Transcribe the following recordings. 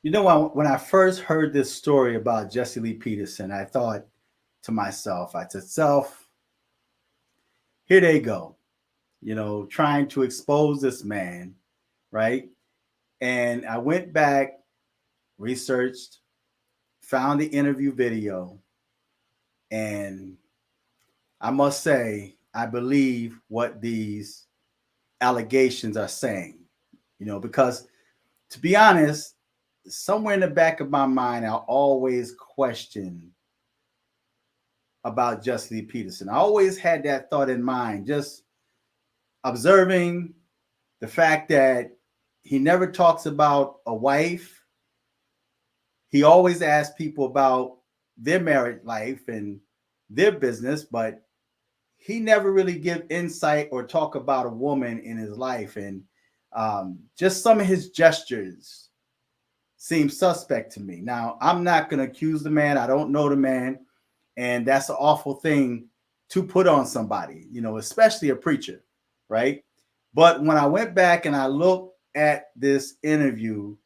You know, when I first heard this story about Jesse Lee Peterson, I thought to myself, I said, self, here they go, trying to expose this man, right? And I went back, researched, found the interview video, and I must say, I believe what these allegations are saying, because to be honest, somewhere in the back of my mind, I always question about Jesse Lee Peterson. I always had that thought in mind, just observing the fact that he never talks about a wife. He always asks people about their married life and their business, but he never really give insight or talk about a woman in his life. And just some of his gestures seem suspect to me. Now, I'm not going to accuse the man. I don't know the man. And that's an awful thing to put on somebody, especially a preacher, right? But when I went back and I looked at this interview,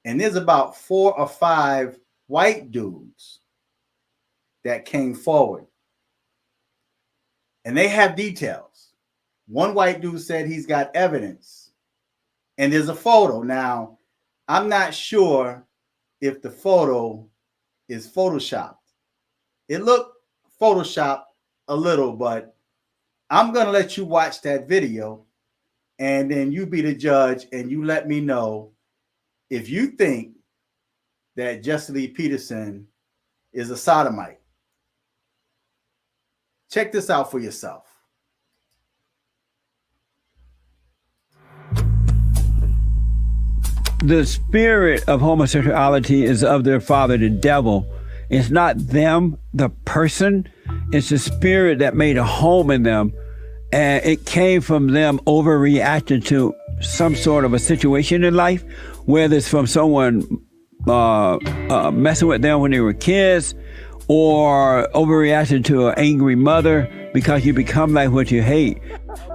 and there's about 4 or 5 white dudes that came forward. And they have details. One white dude said he's got evidence. And there's a photo. Now, I'm not sure if the photo is photoshopped. It looked photoshopped a little, but I'm going to let you watch that video, and then you be the judge and you let me know if you think that Jesse Lee Peterson is a sodomite. Check this out for yourself. The spirit of homosexuality is of their father, the devil. It's not them, the person. It's the spirit that made a home in them. And it came from them overreacting to some sort of a situation in life, whether it's from someone messing with them when they were kids, or overreacting to an angry mother, because you become like what you hate.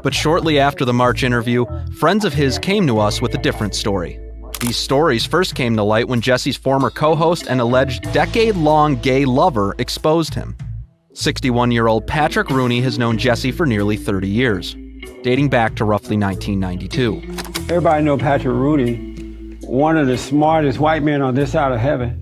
But shortly after the March interview, friends of his came to us with a different story. These stories first came to light when Jesse's former co-host and alleged decade-long gay lover exposed him. 61-year-old Patrick Rooney has known Jesse for nearly 30 years, dating back to roughly 1992. Everybody know Patrick Rooney, one of the smartest white men on this side of heaven.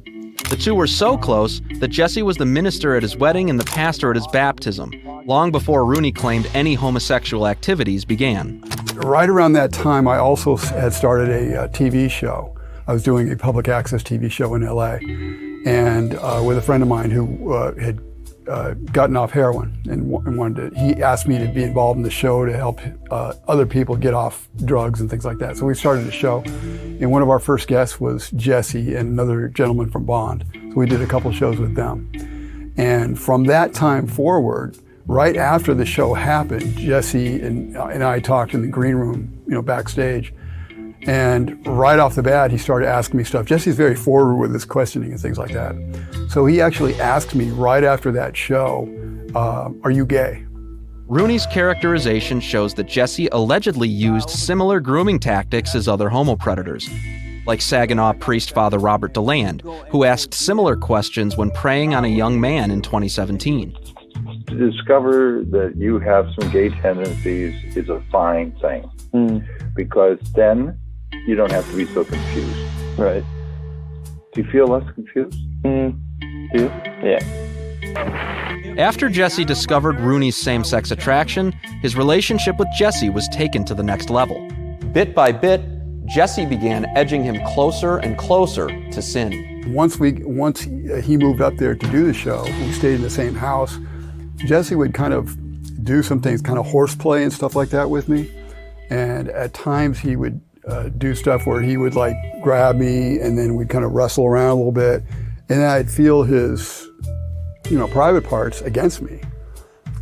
The two were so close that Jesse was the minister at his wedding and the pastor at his baptism, long before Rooney claimed any homosexual activities began. Right around that time, I also had started a TV show. I was doing a public access TV show in LA, and with a friend of mine who had gotten off heroin and wanted to, he asked me to be involved in the show to help other people get off drugs and things like that. So we started a show, and one of our first guests was Jesse and another gentleman from Bond. So we did a couple shows with them. And from that time forward, right after the show happened, Jesse and I talked in the green room, backstage. And right off the bat, he started asking me stuff. Jesse's very forward with his questioning and things like that. So he actually asked me right after that show, are you gay? Rooney's characterization shows that Jesse allegedly used similar grooming tactics as other homopredators, like Saginaw priest Father Robert DeLand, who asked similar questions when preying on a young man in 2017. To discover that you have some gay tendencies is a fine thing, because then you don't have to be so confused. Right. Do you feel less confused? Do you? Yeah. After Jesse discovered Rooney's same-sex attraction, his relationship with Jesse was taken to the next level. Bit by bit, Jesse began edging him closer and closer to sin. Once he moved up there to do the show, we stayed in the same house. Jesse would kind of do some things, kind of horseplay and stuff like that with me. And at times he would do stuff where he would like grab me and then we'd kind of wrestle around a little bit. And I'd feel his, private parts against me.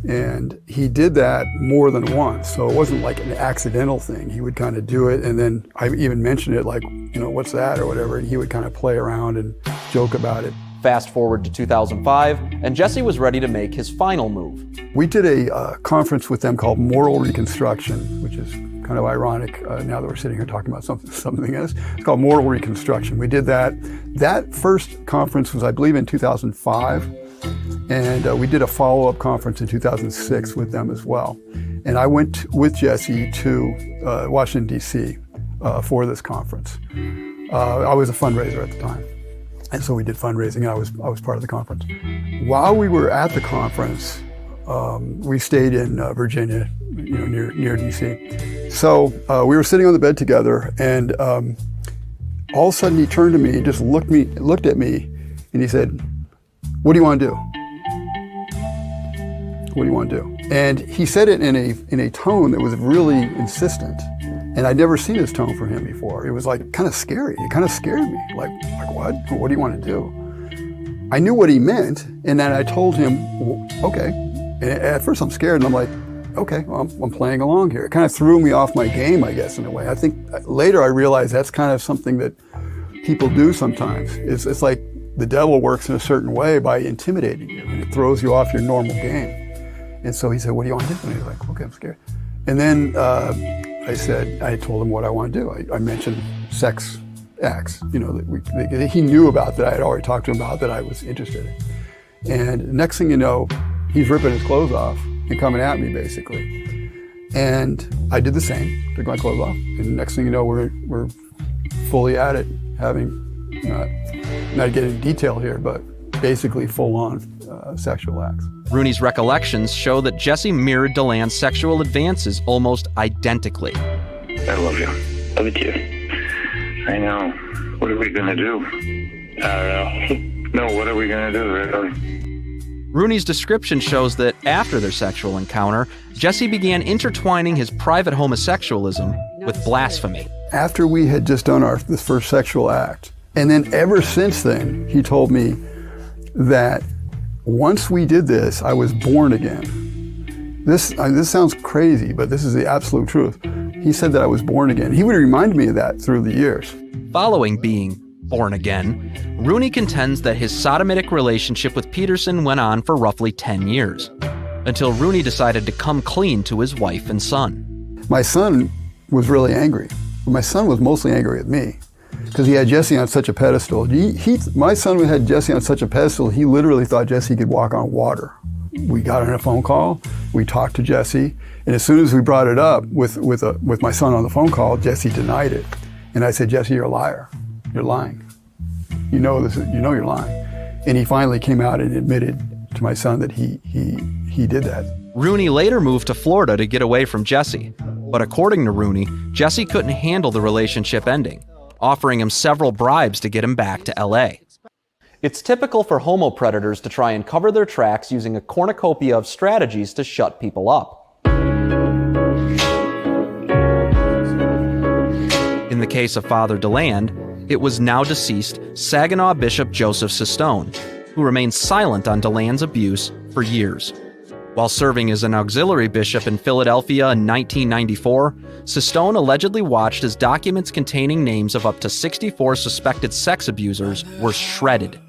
And he did that more than once. So it wasn't like an accidental thing. He would kind of do it. And then I even mentioned it like, what's that or whatever. And he would kind of play around and joke about it. Fast forward to 2005, and Jesse was ready to make his final move. We did a conference with them called Moral Reconstruction, which is kind of ironic now that we're sitting here talking about something else. It's called Moral Reconstruction. We did that. That first conference was, I believe, in 2005, and we did a follow-up conference in 2006 with them as well. And I went with Jesse to Washington, D.C. For this conference. I was a fundraiser at the time. And so we did fundraising, and I was part of the conference. While we were at the conference, we stayed in Virginia, near DC. So we were sitting on the bed together, and all of a sudden he turned to me and just looked at me, and he said, "What do you want to do? What do you want to do?" And he said it in a tone that was really insistent. And I'd never seen this tone from him before. It was like kind of scary. It kind of scared me. Like what? What do you want to do? I knew what he meant, and then I told him, okay. And at first I'm scared, and I'm like, okay, well, I'm playing along here. It kind of threw me off my game, I guess, in a way. I think later I realized that's kind of something that people do sometimes. It's like the devil works in a certain way by intimidating you, and it throws you off your normal game. And so he said, what do you want to do? And he was like, okay, I'm scared. And then I told him what I want to do. I mentioned sex acts, that he knew about, that I had already talked to him about, that I was interested in. And next thing you know, he's ripping his clothes off and coming at me, basically. And I did the same, took my clothes off. And next thing you know, we're fully at it, having, not getting detail here, but basically full-on sexual acts. Rooney's recollections show that Jesse mirrored DeLand's sexual advances almost identically. I love you. Love you too. I know. What are we gonna do? I don't know. No, what are we gonna do, really? Rooney's description shows that after their sexual encounter, Jesse began intertwining his private homosexualism with blasphemy. After we had just done this first sexual act, and then ever since then, he told me that once we did this, I was born again. This sounds crazy, but this is the absolute truth. He said that I was born again. He would remind me of that through the years. Following being born again, Rooney contends that his sodomitic relationship with Peterson went on for roughly 10 years, until Rooney decided to come clean to his wife and son. My son was really angry. My son was mostly angry at me, because he had Jesse on such a pedestal. My son had Jesse on such a pedestal, he literally thought Jesse could walk on water. We got on a phone call, we talked to Jesse, and as soon as we brought it up with my son on the phone call, Jesse denied it. And I said, Jesse, you're a liar. You're lying. You know you're lying. And he finally came out and admitted to my son that he did that. Rooney later moved to Florida to get away from Jesse. But according to Rooney, Jesse couldn't handle the relationship ending, offering him several bribes to get him back to LA. It's typical for homo predators to try and cover their tracks using a cornucopia of strategies to shut people up. In the case of Father DeLand, it was now deceased Saginaw Bishop Joseph Sistone, who remained silent on DeLand's abuse for years. While serving as an auxiliary bishop in Philadelphia in 1994, Sistone allegedly watched as documents containing names of up to 64 suspected sex abusers were shredded,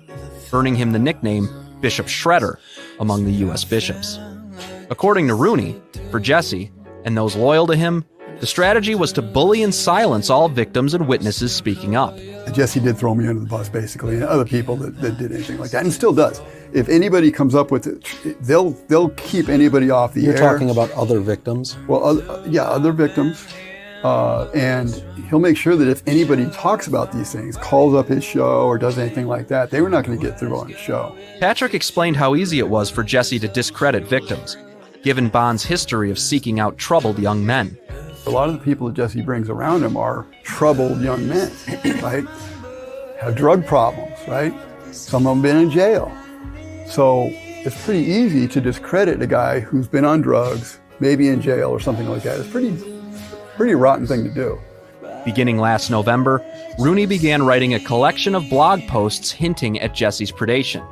earning him the nickname Bishop Shredder among the U.S. bishops. According to Rooney, for Jesse and those loyal to him, the strategy was to bully and silence all victims and witnesses speaking up. Jesse did throw me under the bus, basically, and other people that did anything like that, and still does. If anybody comes up with it, they'll keep anybody off the air. You're talking about other victims? Well, other victims. And he'll make sure that if anybody talks about these things, calls up his show or does anything like that, they were not going to get through on his show. Patrick explained how easy it was for Jesse to discredit victims, given Bond's history of seeking out troubled young men. A lot of the people that Jesse brings around him are troubled young men, right? Have drug problems, right? Some of them been in jail. So it's pretty easy to discredit a guy who's been on drugs, maybe in jail or something like that. It's pretty rotten thing to do. Beginning last November, Rooney began writing a collection of blog posts hinting at Jesse's predation,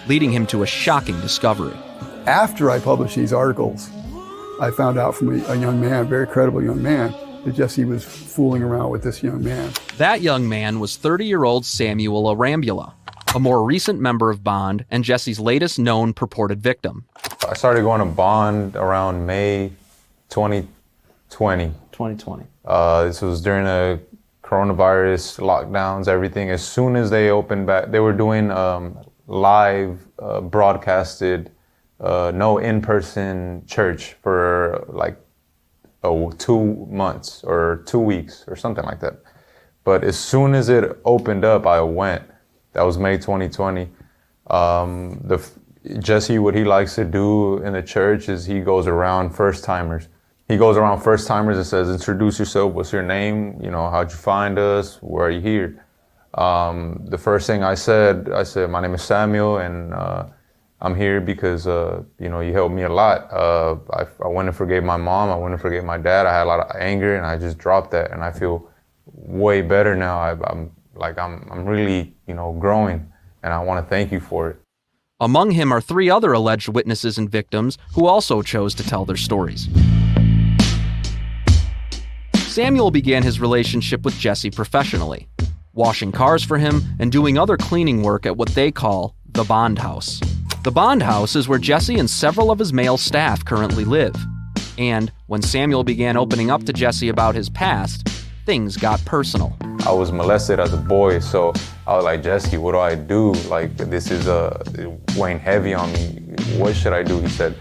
leading him to a shocking discovery. After I published these articles, I found out from a young man, a very credible young man, that Jesse was fooling around with this young man. That young man was 30-year-old Samuel Larambula. a more recent member of Bond and Jesse's latest known purported victim. I started going to Bond around May 2020. 2020. This was during the coronavirus lockdowns, everything. As soon as they opened back, they were doing live broadcasted, no in-person church for like 2 months or 2 weeks or something like that. But as soon as it opened up, I went. That was May 2020. Jesse, what he likes to do in the church is he goes around first-timers. He goes around first-timers and says, introduce yourself, what's your name? You know, how'd you find us? Where are you here? The first thing I said, my name is Samuel, and I'm here because, you know, you helped me a lot. I went and forgave my mom. I went and forgave my dad. I had a lot of anger, and I just dropped that, and I feel way better now. I'm really, you know, growing, and I want to thank you for it. Among him are 3 other alleged witnesses and victims who also chose to tell their stories. Samuel began his relationship with Jesse professionally, washing cars for him and doing other cleaning work at what they call the Bond House. The Bond House is where Jesse and several of his male staff currently live. And when Samuel began opening up to Jesse about his past, things got personal. I was molested as a boy, so I was like, Jesse, what do I do? Like, this is weighing heavy on me. What should I do? He said,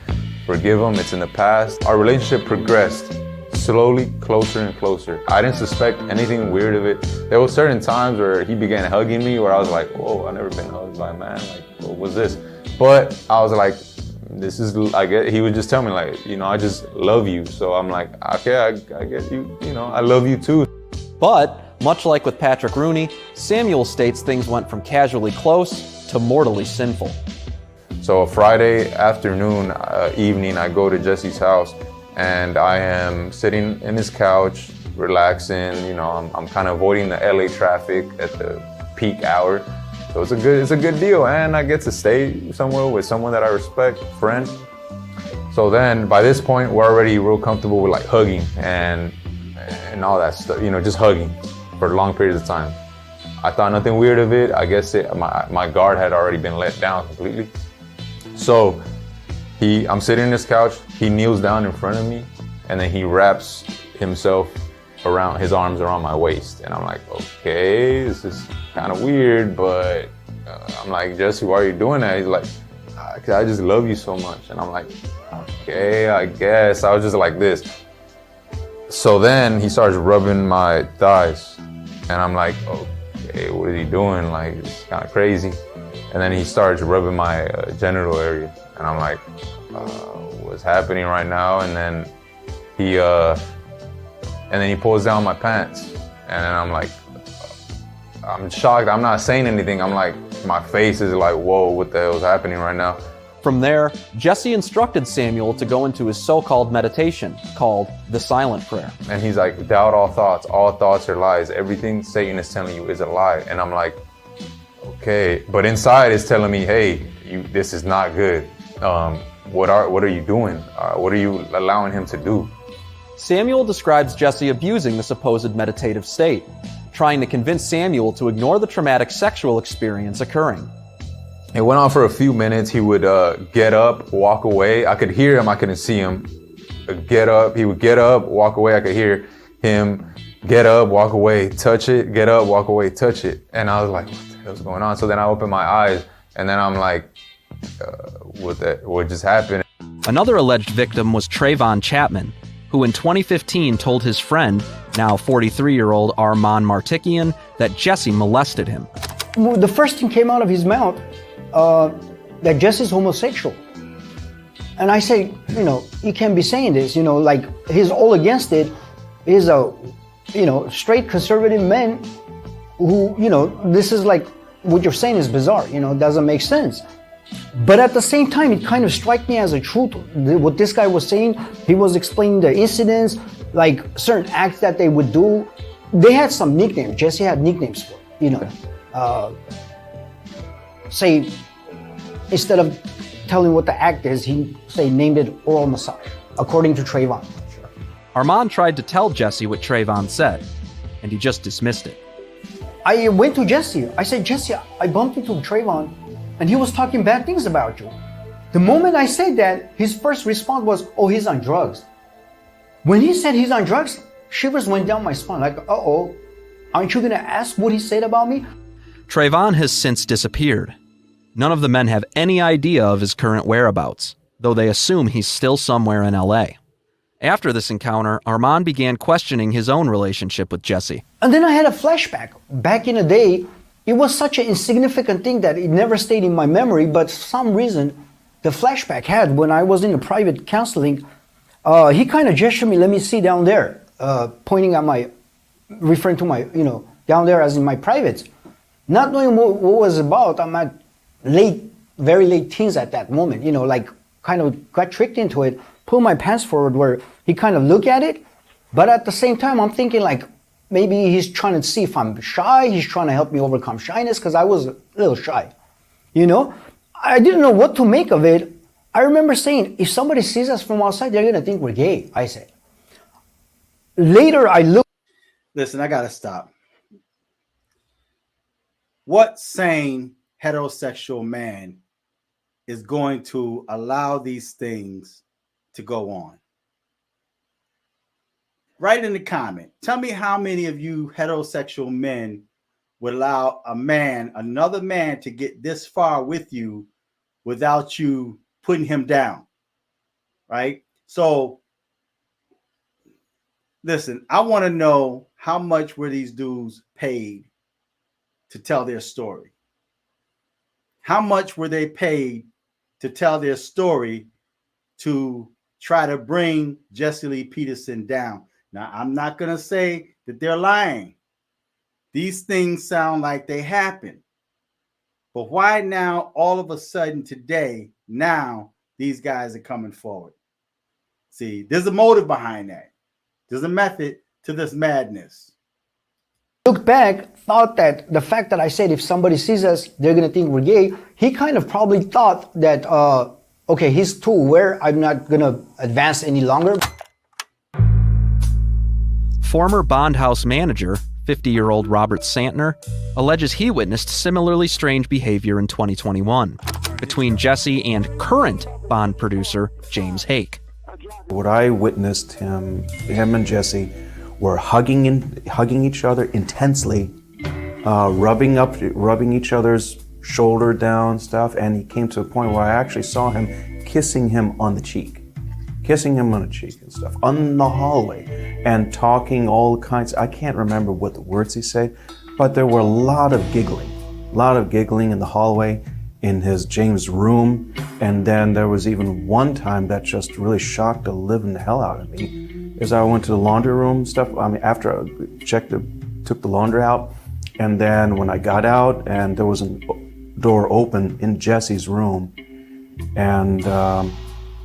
forgive him, it's in the past. Our relationship progressed slowly, closer and closer. I didn't suspect anything weird of it. There were certain times where he began hugging me where I was like, whoa, I've never been hugged by a man. Like, what was this? But I was like, this is, I guess, he would just tell me like, you know, I just love you. So I'm like, okay, I get you, you know, I love you too. But, much like with Patrick Rooney, Samuel states things went from casually close to mortally sinful. So a Friday afternoon, evening, I go to Jesse's house and I am sitting in his couch, relaxing. You know, I'm kind of avoiding the LA traffic at the peak hour. So it's a good deal, and I get to stay somewhere with someone that I respect, friend. So then by this point, we're already real comfortable with like hugging and all that stuff, you know, just hugging for long periods of time. I thought nothing weird of it. I guess my guard had already been let down completely. So I'm sitting in this couch, he kneels down in front of me, and then he wraps himself around, his arms around my waist. And I'm like, okay, this is kind of weird, but I'm like, Jesse, why are you doing that? He's like, I just love you so much. And I'm like, okay, I guess. I was just like this. So then he starts rubbing my thighs, and I'm like, okay, what is he doing? Like, it's kind of crazy. And then he starts rubbing my genital area, and I'm like, what's happening right now? And then he pulls down my pants, and then I'm like, I'm shocked. I'm not saying anything. I'm like, my face is like, whoa, what the hell is happening right now? From there, Jesse instructed Samuel to go into his so-called meditation called the silent prayer. And he's like, doubt all thoughts are lies. Everything Satan is telling you is a lie. And I'm like, okay, but inside it's telling me, hey, this is not good. What are you doing? What are you allowing him to do? Samuel describes Jesse abusing the supposed meditative state, trying to convince Samuel to ignore the traumatic sexual experience occurring. It went on for a few minutes. He would get up, walk away. I could hear him, I couldn't see him. He would get up, walk away. I could hear him get up, walk away, touch it, get up, walk away, touch it. And I was like, what the hell's going on? So then I opened my eyes, and then I'm like, what just happened? Another alleged victim was Trayvon Chapman, who in 2015 told his friend, now 43-year-old Armand Martikian, that Jesse molested him. The first thing came out of his mouth, that Jesse's homosexual. And I say, you know, you can't be saying this, you know, like he's all against it. He's a, you know, straight conservative man who, you know, this is like, what you're saying is bizarre, you know, doesn't make sense. But at the same time, it kind of struck me as a truth. What this guy was saying, he was explaining the incidents, like certain acts that they would do. They had some nicknames. Jesse had nicknames for it, you know. Say, instead of telling what the act is, he named it oral massage, according to Trayvon. Armand tried to tell Jesse what Trayvon said, and he just dismissed it. I went to Jesse. I said, Jesse, I bumped into Trayvon and he was talking bad things about you. The moment I said that, his first response was, oh, he's on drugs. When he said he's on drugs, shivers went down my spine like, uh-oh, aren't you going to ask what he said about me? Trayvon has since disappeared. None of the men have any idea of his current whereabouts, though they assume he's still somewhere in LA. After this encounter, Armand began questioning his own relationship with Jesse. And then I had a flashback. Back in the day, it was such an insignificant thing that it never stayed in my memory, but for some reason, the flashback had when I was in the private counseling, he kind of gestured me, let me see down there, pointing at my, referring to my, down there as in my privates. Not knowing what was about, I'm at very late teens at that moment, kind of got tricked into it, pulled my pants forward where he kind of looked at it, but at the same time, I'm thinking like, maybe he's trying to see if I'm shy, he's trying to help me overcome shyness, because I was a little shy, I didn't know what to make of it. I remember saying, if somebody sees us from outside, they're going to think we're gay, I said. Later, I looked. Listen, I got to stop. What sane heterosexual man is going to allow these things to go on? Write in the comment. Tell me how many of you heterosexual men would allow another man to get this far with you without you putting him down, right? So, listen, I want to know how much were these dudes paid to tell their story? How much were they paid to tell their story to try to bring Jesse Lee Peterson down? Now, I'm not going to say that they're lying. These things sound like they happen. But why now, all of a sudden today, now these guys are coming forward? See, there's a motive behind that. There's a method to this madness. Looked back, thought that the fact that I said if somebody sees us, they're going to think we're gay, he kind of probably thought that, okay, he's too aware, I'm not going to advance any longer. Former Bond House manager, 50-year-old Robert Santner, alleges he witnessed similarly strange behavior in 2021 between Jesse and current Bond producer James Hake. What I witnessed, him and Jesse were hugging each other intensely, rubbing each other's shoulder down stuff, and he came to a point where I actually saw him kissing him on the cheek and stuff on the hallway, and talking all kinds. I can't remember what the words he said, but there were a lot of giggling in the hallway in his James room. And then there was even one time that just really shocked the living hell out of me, is I went to the laundry room stuff. After I took the laundry out, and then when I got out, and there was a door open in Jesse's room, and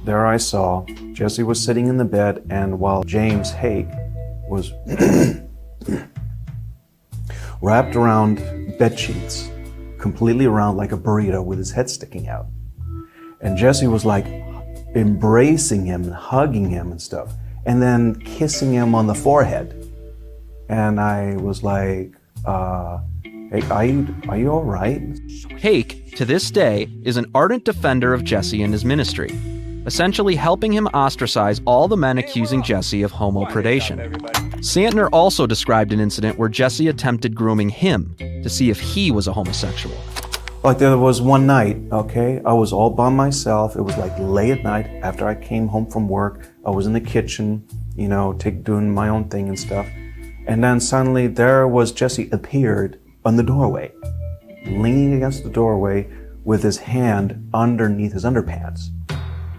there I saw Jesse was sitting in the bed, and while James Hake was wrapped around bed sheets, completely around like a burrito with his head sticking out. And Jesse was like embracing him and hugging him and stuff, and then kissing him on the forehead. And I was like, hey, are you all right? Hake, to this day, is an ardent defender of Jesse and his ministry, essentially helping him ostracize all the men accusing Jesse of homo predation. Santner also described an incident where Jesse attempted grooming him to see if he was a homosexual. Like there was one night, okay, I was all by myself. It was like late at night after I came home from work. I was in the kitchen, doing my own thing and stuff. And then suddenly there was Jesse appeared on the doorway, leaning against the doorway with his hand underneath his underpants.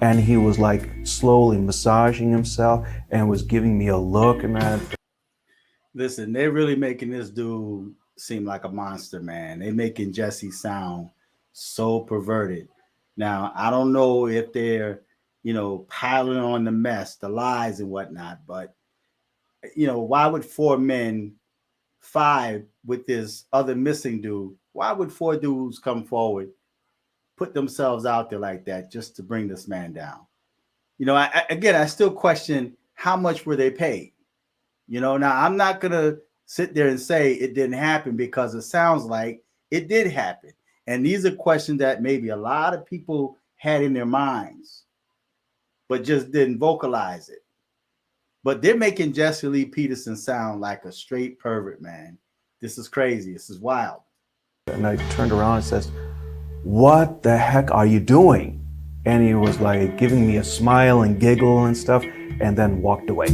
And he was like slowly massaging himself and was giving me a look and that. Listen, they're really making this dude seem like a monster, man. They're making Jesse sound so perverted. Now, I don't know if they're, piling on the mess, the lies and whatnot, but, why would 4 men, 5 with this other missing dude, why would 4 dudes come forward, put themselves out there like that just to bring this man down? I still question how much were they paid? Now I'm not going to sit there and say it didn't happen because it sounds like it did happen. And these are questions that maybe a lot of people had in their minds, but just didn't vocalize it. But they're making Jesse Lee Peterson sound like a straight pervert, man. This is crazy. This is wild. And I turned around and says, "What the heck are you doing?" And he was like giving me a smile and giggle and stuff, and then walked away.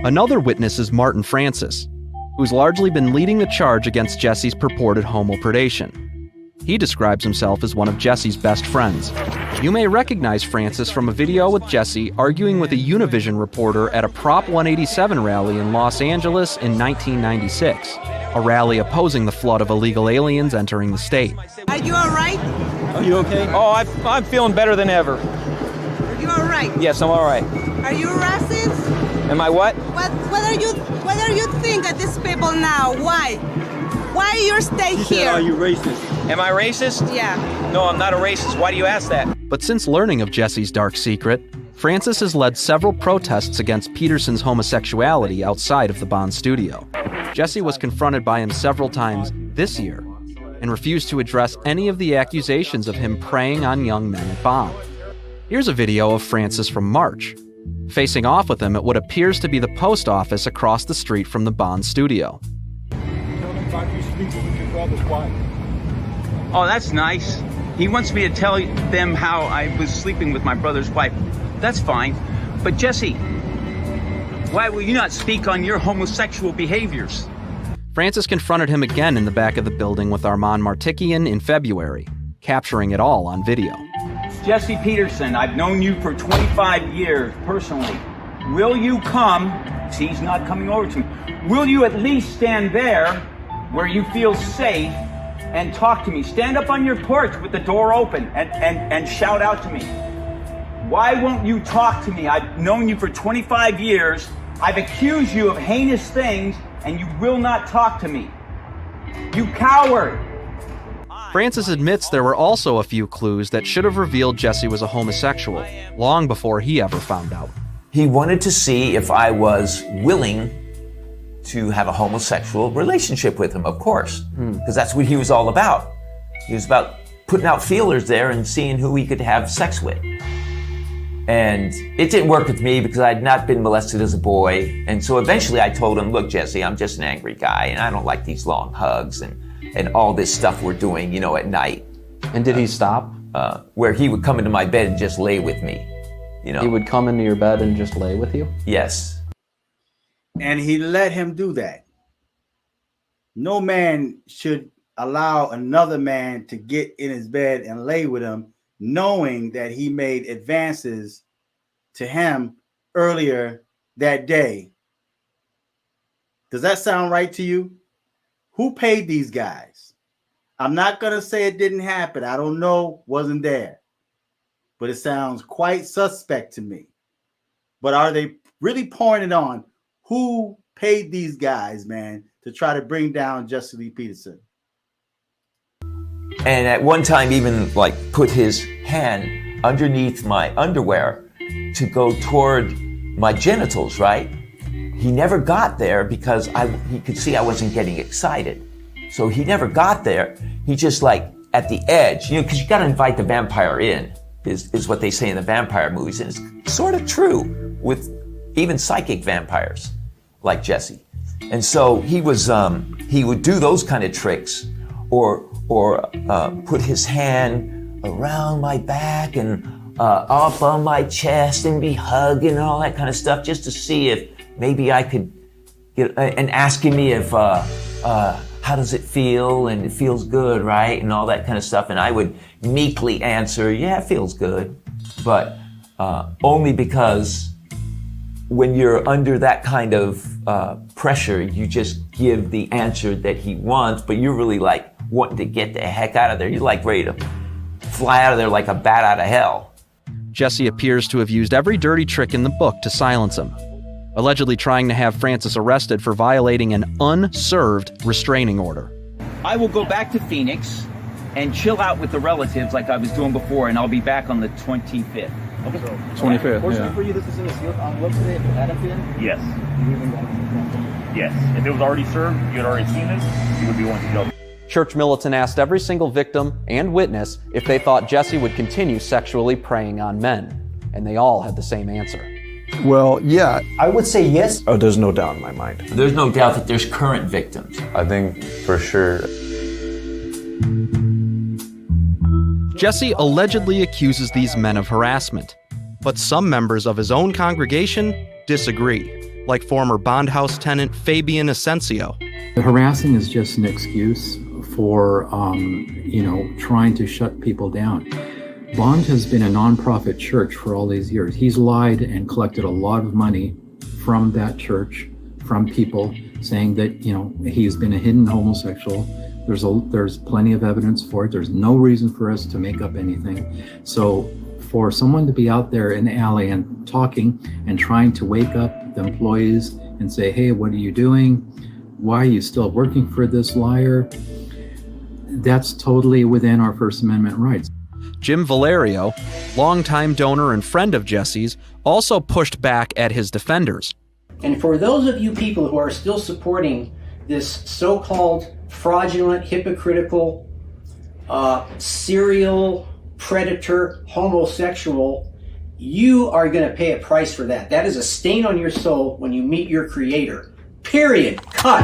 Another witness is Martin Francis, who's largely been leading the charge against Jesse's purported homopredation. He describes himself as one of Jesse's best friends. You may recognize Francis from a video with Jesse arguing with a Univision reporter at a Prop 187 rally in Los Angeles in 1996, a rally opposing the flood of illegal aliens entering the state. Are you all right? Are you okay? Oh, I'm feeling better than ever. Are you all right? Yes, I'm all right. Are you racist? Am I what? What are you think of these people now? Why? Why you stay here? Are you racist? Am I racist? Yeah. No, I'm not a racist. Why do you ask that? But since learning of Jesse's dark secret, Francis has led several protests against Peterson's homosexuality outside of the Bond studio. Jesse was confronted by him several times this year and refused to address any of the accusations of him preying on young men at Bond. Here's a video of Francis from March, facing off with him at what appears to be the post office across the street from the Bond studio. Oh, that's nice. He wants me to tell them how I was sleeping with my brother's wife. That's fine. But Jesse, why will you not speak on your homosexual behaviors? Francis confronted him again in the back of the building with Armand Martikian in February, capturing it all on video. Jesse Peterson, I've known you for 25 years personally. Will you come? See, he's not coming over to me. Will you at least stand there where you feel safe and talk to me? Stand up on your porch with the door open and shout out to me. Why won't you talk to me? I've known you for 25 years. I've accused you of heinous things, and you will not talk to me. You coward! Francis admits there were also a few clues that should have revealed Jesse was a homosexual, long before he ever found out. He wanted to see if I was willing to have a homosexual relationship with him, of course, because that's what he was all about. He was about putting out feelers there and seeing who he could have sex with. And it didn't work with me because I had not been molested as a boy. And so eventually I told him, look, Jesse, I'm just an angry guy and I don't like these long hugs and all this stuff we're doing, you know, at night. And did he stop? Where he would come into my bed and just lay with me, you know. He would come into your bed and just lay with you? Yes. And he let him do that. No man should allow another man to get in his bed and lay with him, knowing that he made advances to him earlier that day. Does that sound right to you? Who paid these guys? I'm not going to say it didn't happen. I don't know, wasn't there. But it sounds quite suspect to me. But are they really pouring it on? Who paid these guys, man, to try to bring down Jesse Lee Peterson? And at one time even like put his hand underneath my underwear to go toward my genitals, right? He never got there because he could see I wasn't getting excited. So he never got there. He just like at the edge, you know, because you got to invite the vampire in, is what they say in the vampire movies. And it's sort of true with even psychic vampires like Jesse. And so he would do those kind of tricks or put his hand around my back and up on my chest and be hugging and all that kind of stuff just to see if maybe I could get, and asking me if, how does it feel? And it feels good, right? And all that kind of stuff. And I would meekly answer, yeah, it feels good. But only because when you're under that kind of pressure, you just give the answer that he wants, but you're really like wanting to get the heck out of there. You're like ready to fly out of there like a bat out of hell. Jesse appears to have used every dirty trick in the book to silence him, allegedly trying to have Francis arrested for violating an unserved restraining order. I will go back to Phoenix and chill out with the relatives like I was doing before, and I'll be back on the 25th. Okay. 25th, Fortunately yeah. for you, this is in a sealed envelope today. If it hadn't been, Yes. you would have been going to Yes. If it was already served, you had already seen this, you would be going to jail. Church militant asked every single victim and witness if they thought Jesse would continue sexually preying on men, and they all had the same answer. Well, yeah. I would say yes. Oh, there's no doubt in my mind. There's no doubt that there's current victims. I think for sure. Jesse allegedly accuses these men of harassment, but some members of his own congregation disagree, like former bond house tenant Fabian Asensio. The harassing is just an excuse for, trying to shut people down. Bond has been a nonprofit church for all these years. He's lied and collected a lot of money from that church, from people saying that, he's been a hidden homosexual. There's plenty of evidence for it. There's no reason for us to make up anything. So for someone to be out there in the alley and talking and trying to wake up the employees and say, hey, what are you doing? Why are you still working for this liar? That's totally within our First Amendment rights. Jim Valerio, longtime donor and friend of Jesse's, also pushed back at his defenders. And for those of you people who are still supporting this so-called fraudulent, hypocritical, serial predator homosexual, you are going to pay a price for that. That is a stain on your soul when you meet your creator. Period. Cut.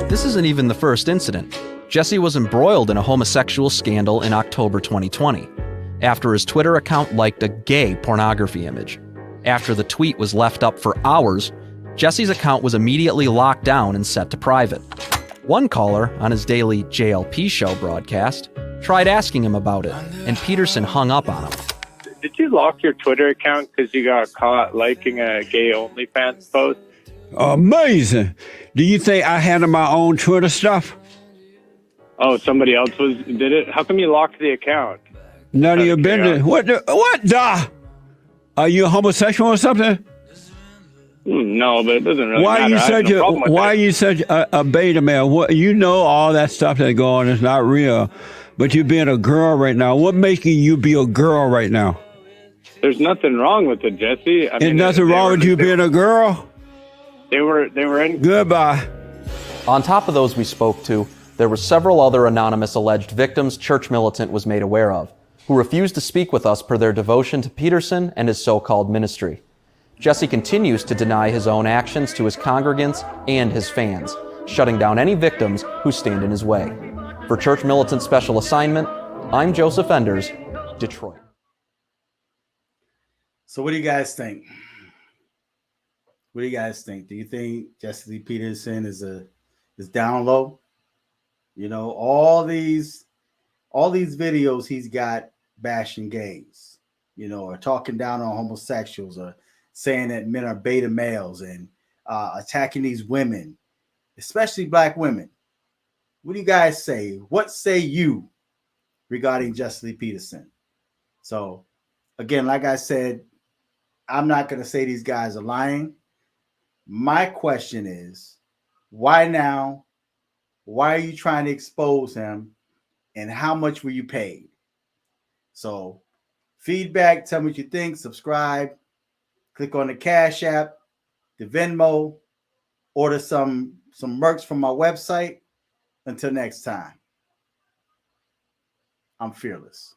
This isn't even the first incident. Jesse was embroiled in a homosexual scandal in October 2020, after his Twitter account liked a gay pornography image. After the tweet was left up for hours, Jesse's account was immediately locked down and set to private. One caller on his daily JLP show broadcast tried asking him about it, and Peterson hung up on him. Did you lock your Twitter account because you got caught liking a gay OnlyFans post? Amazing. Do you think I handle my own Twitter stuff? Oh, somebody else did it? How come you locked the account? None of your business. What the? Are you a homosexual or something? No, but it doesn't really Why matter. Are you such a beta male? What, you know all that stuff that's going on is not real, but you're being a girl right now. What making you be a girl right now? There's nothing wrong with it, Jesse. There's nothing wrong with you being a girl? They were in. Goodbye. On top of those we spoke to, there were several other anonymous alleged victims Church Militant was made aware of, who refused to speak with us per their devotion to Peterson and his so-called ministry. Jesse continues to deny his own actions to his congregants and his fans, shutting down any victims who stand in his way. For Church Militant Special Assignment, I'm Joseph Enders, Detroit. So what do you guys think? What do you guys think? Do you think Jesse Lee Peterson is down low? All these videos he's got bashing gays, or talking down on homosexuals, or saying that men are beta males and attacking these women, especially black women. What do you guys say? What say you regarding Jesse Lee Peterson? So again, like I said, I'm not going to say these guys are lying. My question is, why now? Why are you trying to expose him? And how much were you paid? So feedback, tell me what you think, subscribe, click on the Cash App, the Venmo, order some merch from my website. Until next time, I'm fearless.